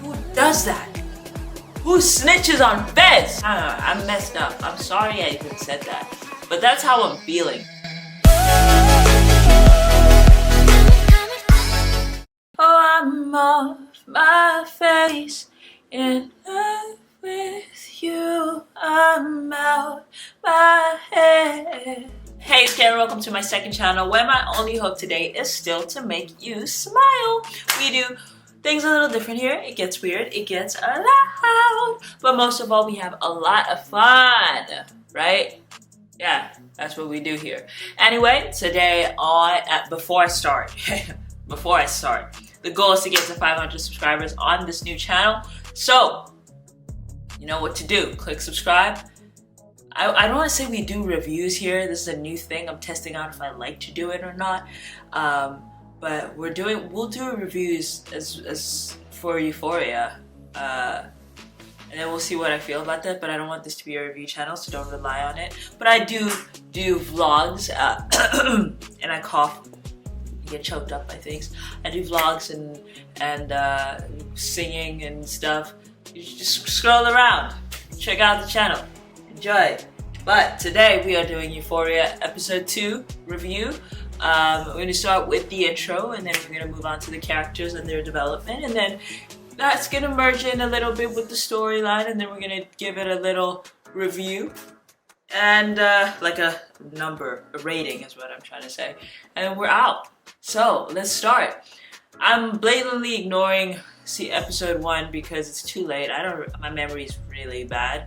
Who does that? Who snitches on Fez? I messed up. I'm sorry I even said that. But that's how I'm feeling. Oh, I'm off my face in love with you. I'm out my head. Hey, it's Karen. Welcome to my second channel where my only hope today is still to make you smile. We do things a little different here. It gets weird. It gets loud. But most of all, we have a lot of fun, right? Yeah, that's what we do here. Anyway, today before I start, the goal is to get to 500 subscribers on this new channel. So, you know what to do. Click subscribe. I don't want to say we do reviews here. This is a new thing. I'm testing out if I like to do it or not. But we'll do reviews as for Euphoria. And then we'll see what I feel about that. But I don't want this to be a review channel, so don't rely on it. But I do vlogs, and I cough. Get choked up by things. I do vlogs and singing and stuff. You just scroll around, check out the channel, enjoy. But today we are doing Euphoria episode 2 review. We're going to start with the intro, and then we're going to move on to the characters and their development, and then that's going to merge in a little bit with the storyline, and then we're going to give it a little review. And like a rating is what I'm trying to say. And we're out. So let's start. I'm blatantly ignoring episode 1 because it's too late. My memory is really bad.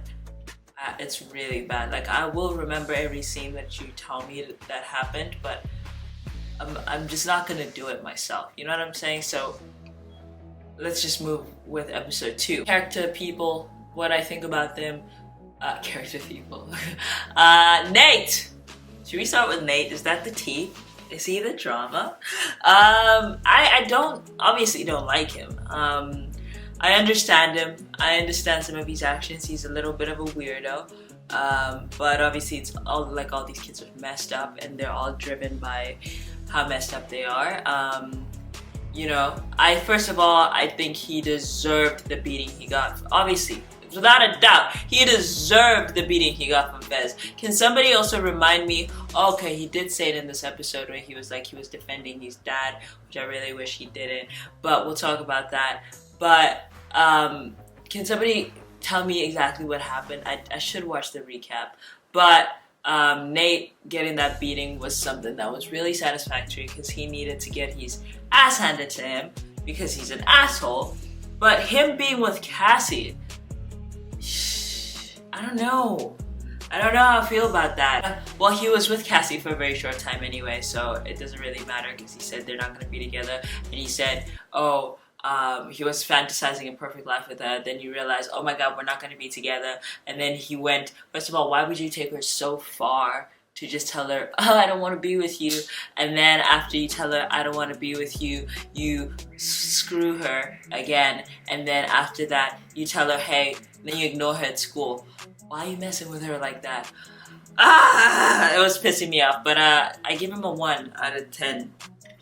It's really bad. Like, I will remember every scene that you tell me that happened, but I'm just not gonna do it myself. You know what I'm saying? So let's just move with episode 2. Character people, what I think about them. Character people. Nate! Should we start with Nate? Is that the T? Is he the drama? I obviously don't like him. I understand him. I understand some of his actions. He's a little bit of a weirdo. But obviously it's all these kids are messed up and they're all driven by how messed up they are. You know, first of all, I think he deserved the beating he got. Obviously, without a doubt, he deserved the beating he got from Fez. Can somebody also remind me? Okay, he did say it in this episode where he was defending his dad, which I really wish he didn't. But we'll talk about that. But can somebody tell me exactly what happened? I should watch the recap. But Nate getting that beating was something that was really satisfactory because he needed to get his ass handed to him because he's an asshole. But him being with Cassie, I don't know how I feel about that. Well, he was with Cassie for a very short time anyway, so it doesn't really matter because he said they're not going to be together. And he said, he was fantasizing a perfect life with her. Then you realize, oh my god, we're not going to be together. And then he went, first of all, why would you take her so far to just tell her, oh, I don't want to be with you. And then after you tell her, I don't want to be with you, you screw her again. And then after that, you tell her, hey, then you ignore her at school. Why are you messing with her like that? It was pissing me off. But I give him a 1 out of 10.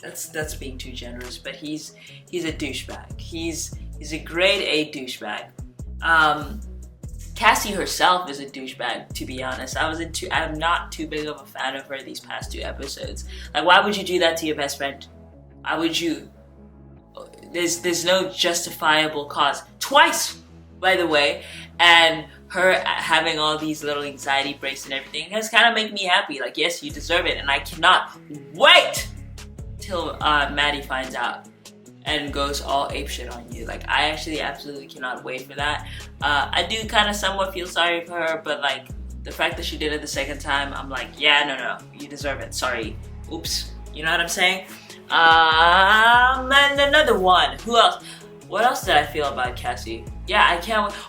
That's being too generous. But he's a douchebag. He's a grade A douchebag. Cassie herself is a douchebag, to be honest. I'm not too big of a fan of her these past 2 episodes. Like, why would you do that to your best friend? Why would you? There's no justifiable cause. Twice, by the way. And her having all these little anxiety breaks and everything has kind of made me happy. Like, yes, you deserve it. And I cannot wait till Maddie finds out and goes all apeshit on you. Like, I actually absolutely cannot wait for that. I do kind of somewhat feel sorry for her, but like, the fact that she did it the second time, I'm like, yeah, no, you deserve it. Sorry. Oops. You know what I'm saying? And another one. Who else? What else did I feel about Cassie? Yeah, I can't wait.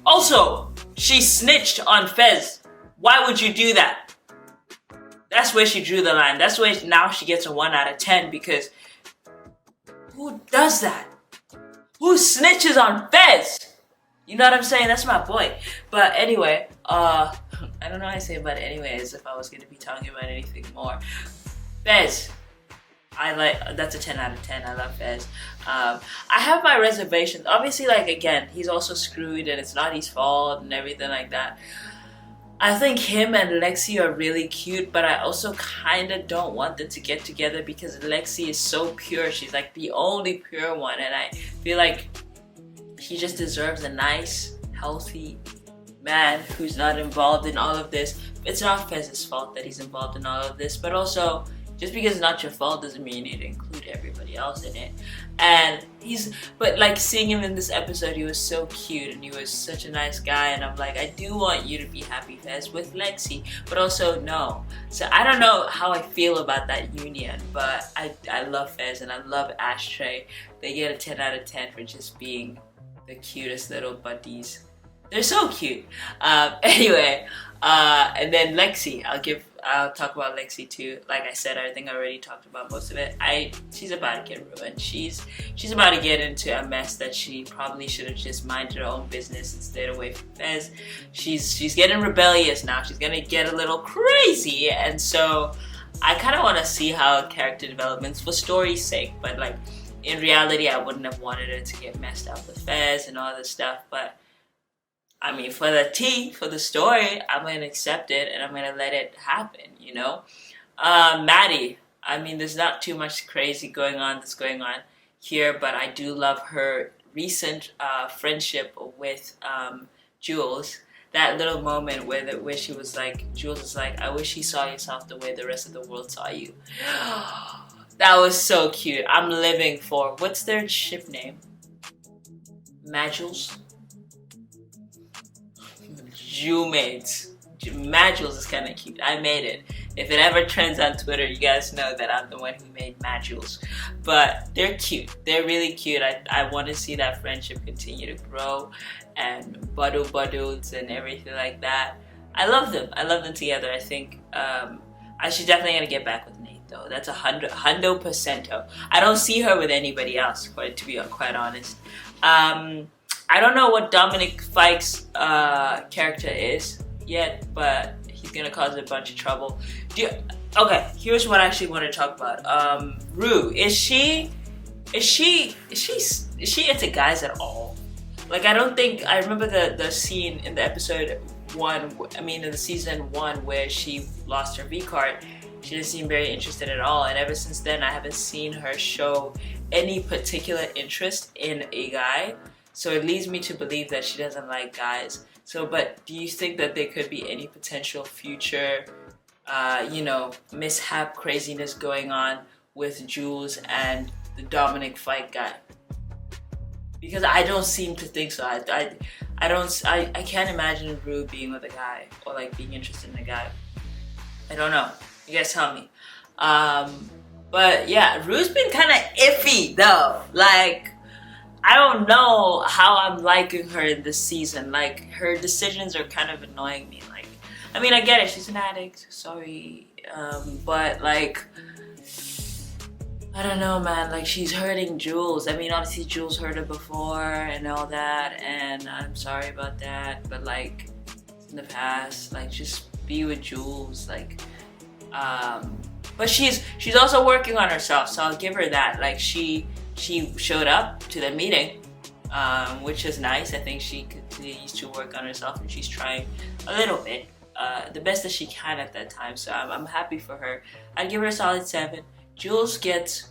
Also, she snitched on Fez. Why would you do that? That's where she drew the line. That's where now she gets a 1 out of 10 because who does that? Who snitches on Fez? You know what I'm saying? That's my boy. But anyway, I don't know how I say but anyway as if I was going to be talking about anything more. Fez, that's a 10 out of 10. I love Fez. I have my reservations. Obviously, like, again, he's also screwed and it's not his fault and everything like that. I think him and Lexi are really cute, but I also kind of don't want them to get together because Lexi is so pure. She's like the only pure one, and I feel like he just deserves a nice, healthy man who's not involved in all of this. It's not Fez's fault that he's involved in all of this, but also just because it's not your fault doesn't mean you need to include everybody else in it. And but like seeing him in this episode, he was so cute and he was such a nice guy, and I'm like, I do want you to be happy, Fez, with Lexi, but also no. So I don't know how I feel about that union, but I love Fez and I love Ashtray. They get a 10 out of 10 for just being the cutest little buddies. They're so cute. Anyway, and then Lexi, I'll talk about Lexi too. Like I said, I think I already talked about most of it. She's about to get ruined. She's about to get into a mess that she probably should have just minded her own business and stayed away from Fez. She's getting rebellious now. She's gonna get a little crazy, and so I kind of want to see how character developments for story's sake. But like in reality, I wouldn't have wanted her to get messed up with Fez and all this stuff. But I mean, for the story, I'm going to accept it and I'm going to let it happen, you know? Maddie, I mean, there's not too much crazy that's going on here, but I do love her recent friendship with Jules. That little moment where she was like, Jules is like, I wish you saw yourself the way the rest of the world saw you. That was so cute. I'm living for, what's their ship name? Majules? Jumates. Majules is kind of cute. I made it. If it ever trends on Twitter, you guys know that I'm the one who made Majules. But they're cute. They're really cute. I want to see that friendship continue to grow and buddles and everything like that. I love them. I love them together. I think she's definitely going to get back with Nate though. That's 100%. I don't see her with anybody else, to be quite honest. I don't know what Dominic Fike's character is yet, but he's gonna cause a bunch of trouble. Okay, here's what I actually want to talk about. Rue, is she into guys at all? Like, I remember the scene in the episode 1, in the season 1 where she lost her V card. She didn't seem very interested at all, and ever since then I haven't seen her show any particular interest in a guy. So it leads me to believe that she doesn't like guys. So, but do you think that there could be any potential future, mishap craziness going on with Jules and the Dominic Fike guy? Because I don't seem to think so. I can't imagine Rue being with a guy or like being interested in a guy. I don't know. You guys tell me. But yeah, Rue's been kind of iffy though. Like, I don't know how I'm liking her in this season. Like, her decisions are kind of annoying me. Like, I mean, I get it. She's an addict. Sorry. But, like, I don't know, man. Like, she's hurting Jules. I mean, obviously, Jules hurt her before and all that. And I'm sorry about that. But, like, in the past, like, just be with Jules. Like, but she's also working on herself. So I'll give her that. Like, she showed up to the meeting, which is nice. I think she continues to work on herself and she's trying a little bit, the best that she can at that time. So I'm happy for her. I'd give her a solid 7. Jules gets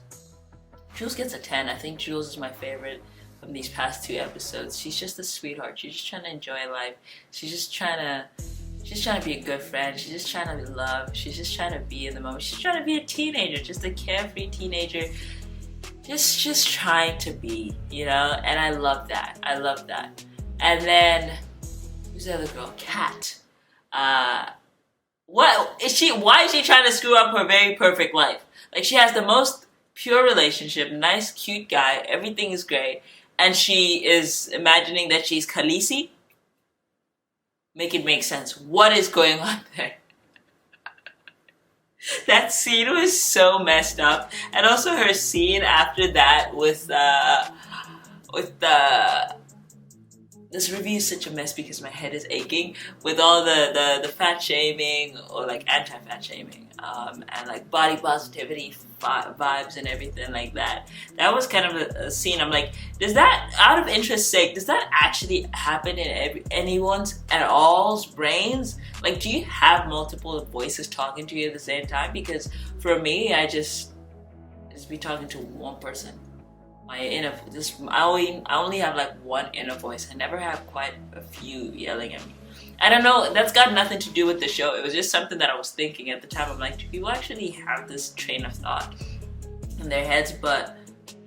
a 10. I think Jules is my favorite from these past 2 episodes. She's just a sweetheart. She's just trying to enjoy life. She's just trying to be a good friend. She's just trying to be loved. She's just trying to be in the moment. She's trying to be a teenager, just a carefree teenager. Just trying to be, you know, and I love that. And then, who's the other girl? Kat. Why is she trying to screw up her very perfect life? Like, she has the most pure relationship, nice, cute guy, everything is great, and she is imagining that she's Khaleesi? Make it make sense. What is going on there? That scene was so messed up, and also her scene after that with this review is such a mess because my head is aching with all the fat shaming or like anti-fat shaming. and like body positivity vibes and everything like that. That was kind of a scene. I'm like, does that, out of interest sake, does that actually happen in anyone's at all's brains? Like, do you have multiple voices talking to you at the same time? Because for me, I just be talking to one person. My inner, I only have like one inner voice. I never have quite a few yelling at me. I don't know, that's got nothing to do with the show. It was just something that I was thinking at the time. I'm like, do people actually have this train of thought in their heads? But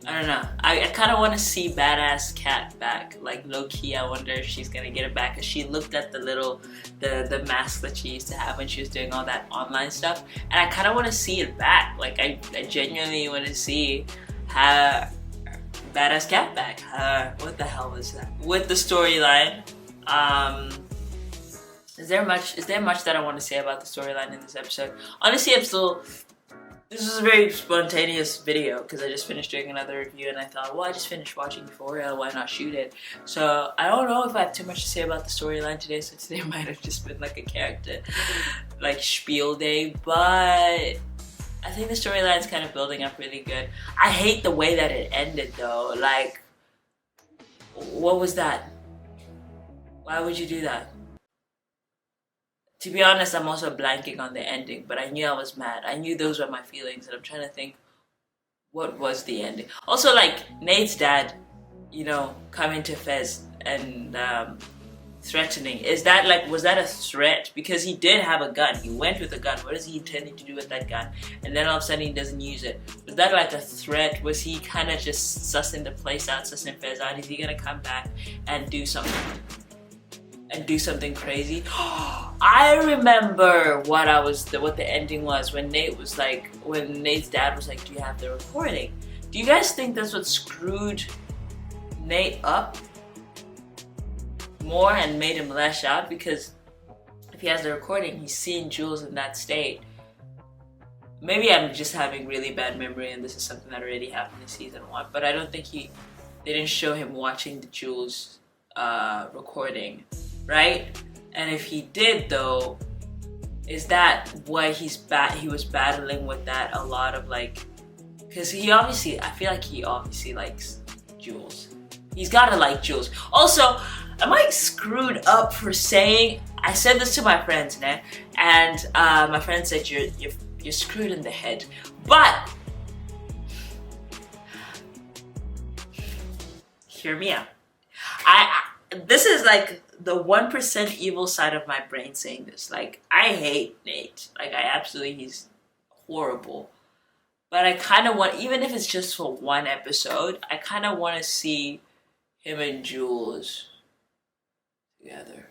I don't know. I kind of want to see Badass Cat back. Like, low-key, I wonder if she's gonna get it back. Because she looked at the mask that she used to have when she was doing all that online stuff. And I kind of want to see it back. Like, I genuinely want to see her Badass Cat back. What the hell was that? With the storyline, is there much that I want to say about the storyline in this episode? Honestly, this is a very spontaneous video because I just finished doing another review and I thought, well, I just finished watching Euphoria, why not shoot it? So I don't know if I have too much to say about the storyline today, so today might have just been like a character, like spiel day, but I think the storyline's kind of building up really good. I hate the way that it ended though. Like, what was that? Why would you do that? To be honest, I'm also blanking on the ending, but I knew I was mad. I knew those were my feelings, and I'm trying to think, what was the ending? Also, like, Nate's dad, you know, coming to Fez and threatening. Is that, like, was that a threat? Because he did have a gun. He went with a gun. What is he intending to do with that gun? And then all of a sudden he doesn't use it. Was that, like, a threat? Was he kind of just sussing the place out, sussing Fez out? Is he going to come back and do something? And do something crazy? I remember what the ending was when Nate's dad was like, do you have the recording? Do you guys think that's what screwed Nate up more and made him lash out? Because if he has the recording, he's seeing Jules in that state. Maybe I'm just having really bad memory and this is something that already happened in season 1, but I don't think they didn't show him watching the Jules recording, right? And if he did though, is that why he was battling with that a lot of, like, because I feel like he obviously likes Jules. He's gotta like Jules. Also, am I screwed up for saying, I said this to my friends, né? And my friend said you're screwed in the head. But hear me out. This is like the 1% evil side of my brain saying this. Like, I hate Nate. Like, he's horrible. But I kind of want, even if it's just for one episode, I kind of want to see him and Jules together.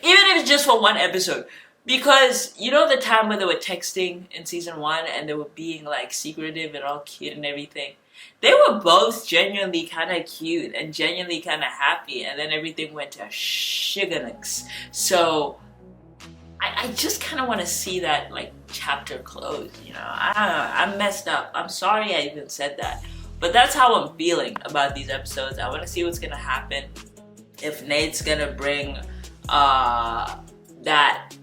Even if it's just for one episode. Because, you know the time when they were texting in season 1 and they were being, like, secretive and all cute and everything? They were both genuinely kind of cute and genuinely kind of happy, and then everything went to shiganux. So I just kind of want to see that, like, chapter close, you know? I'm messed up. I'm sorry I even said that. But that's how I'm feeling about these episodes. I want to see what's going to happen. If Nate's going to bring that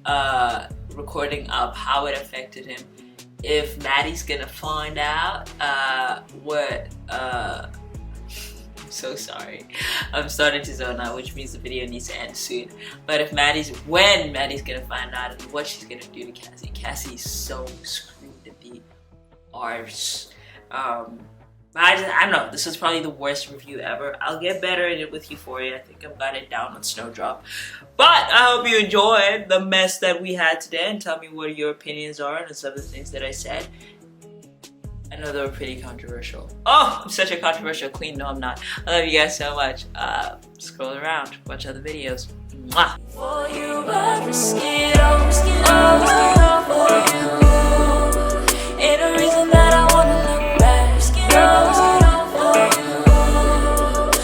recording up, how it affected him. If Maddie's gonna find out I'm so sorry. I'm starting to zone out, which means the video needs to end soon. But when Maddie's gonna find out and what she's gonna do to Cassie. Cassie's so screwed to the arse. I don't know, this is probably the worst review ever. I'll get better at it with Euphoria. I think I've got it down on Snowdrop. But I hope you enjoyed the mess that we had today and tell me what your opinions are on some of the things that I said. I know they were pretty controversial. Oh, I'm such a controversial queen. No, I'm not. I love you guys so much. Scroll around, watch other videos. Mwah.